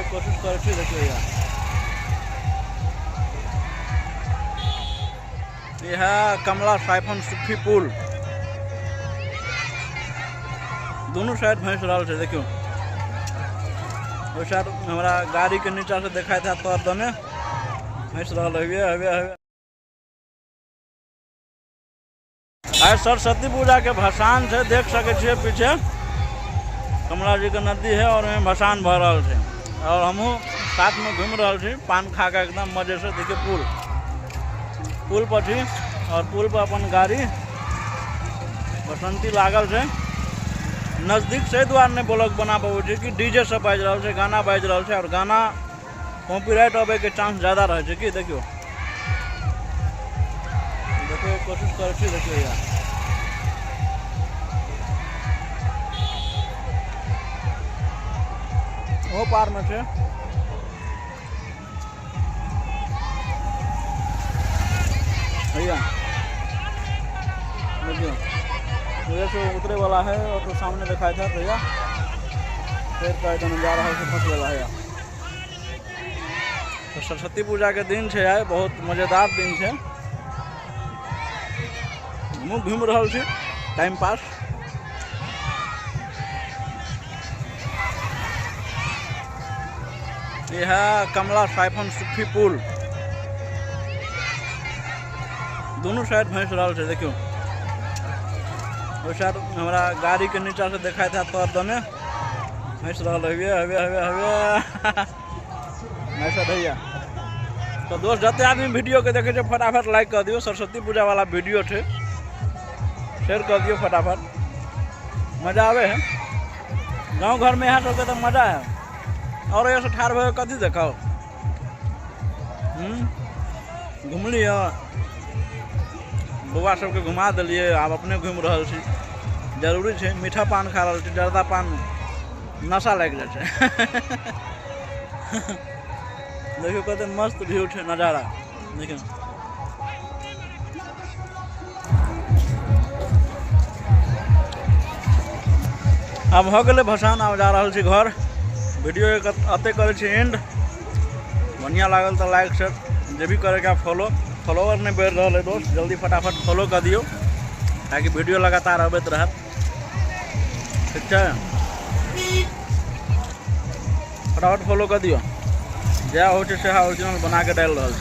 कोशिश करे छी। देखियो यह कमला साइफन सुखी पुल दोनों साइड भैंस रहा है। देखियो वो साइड हमारा गाड़ी के नीचा से देखा था तो दने भैंस रहा है। आज सरस्वती पूजा के भसान से देख सके छे पीछे कमला जी के नदी है और में भसान भर रहा है और हमहू साथ में घूम रहा छी पान खा के एकदम मजे से। देखिए पुल पर थी और पुल पर अपन गाड़ी बसंती लागल है। नज़दीक से द्वार ने ब्लॉग बना पाबे छी कि डीजे सब बाज रहा है, गाना बाज रहा है और गाना कॉपीराइट होबे के चांस ज़्यादा रहे छै कि देखियो कोशिश करे छी। देखियो यार वो पार में छे भैया देखियो वजह से उतरे वाला है और तो सामने दिखाई था भैया फिर पैदल जा रहा है फंस वाला है। तो सरस्वती पूजा के दिन है यार, बहुत मजेदार दिन है। हम घूम रहा छी टाइम पास। यह कमला साइफन सुखी पुल दोनों साइड भैंस रहा है। देखियो वो साइड हमारा गाड़ी के नीचा से देखा था तो दने भैंस रहा है भैया। तो दोस्त जते आदमी वीडियो के देखे फटाफट लाइक कर दियो। सरस्वती पूजा वाला वीडियो थे शेयर कर दियो फटाफट, मजा आवे है। गांव घर में यहाँ सबके तो मजा है। और ये से ठार भे कथी देखाओ घूम लिया बउआ सबके घुमा दिलिए, आप अपने घूम रहा छी। जरूरी है मीठा पान खा रहा छी, जर्दा पान नशा लग जाए। देखियो कते मस्त व्यू है नज़ारा। देखियो अब हो गए भसान, अब जा रहा छी घर। वीडियो अते करे छी एंड। बढ़िया लागल तो लाइक शेयर जे भी करेगा फॉलोअर नहीं बढ़ रहा है दोस्त, जल्दी फटाफट फॉलो कर दियो ताकि वीडियो लगातार अबैत रहत। ठीक है फटाफट फॉलो कर दियो। जहाँ हो ओरिजिनल बना के डाल रहा है।